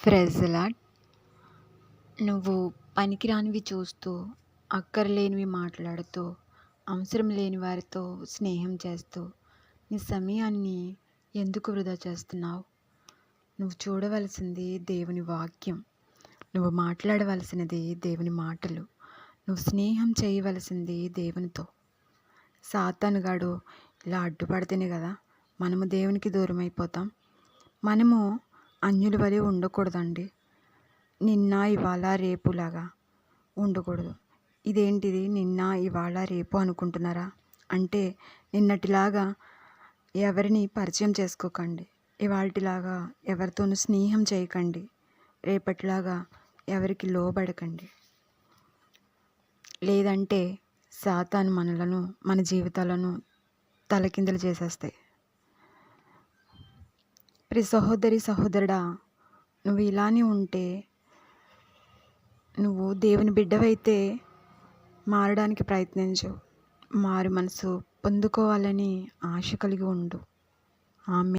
Praise lord. నువ్వు పనికిరానివి చూస్తూ, అక్కరలేనివి మాట్లాడుతూ, అవసరం లేని వారితో స్నేహం చేస్తూ, నీ సమయాన్ని ఎందుకు వృధా చేస్తున్నావు? నువ్వు చూడవలసింది దేవుని వాక్యం. నువ్వు మాట్లాడవలసినది దేవుని మాటలు. నువ్వు స్నేహం చేయవలసింది దేవునితో. సాతానుగాడు ఇలా అడ్డుపడితేనే కదా మనము దేవునికి దూరం అయిపోతాం. మనము అన్యుల వలె ఉండకూడదండి. నిన్న ఇవాళ రేపులాగా ఉండకూడదు. ఇదేంటిది నిన్న ఇవాళ రేపు అనుకుంటున్నారా? అంటే నిన్నటిలాగా ఎవరిని పరిచయం చేసుకోకండి. ఇవాళటిలాగా ఎవరితోనూ స్నేహం చేయకండి. రేపటిలాగా ఎవరికి లోబడకండి. లేదంటే సాతాను మనలను, మన జీవితాలను తలకిందులు చేసేస్తాయి. ప్రియ సహోదరి సహోదరుడా, నువ్వు ఇలానే ఉంటే, నువ్వు దేవుని బిడ్డవైతే మారడానికి ప్రయత్నించు. మారు మనసు పొందుకోవాలని ఆశ కలిగి ఉండు. ఆమె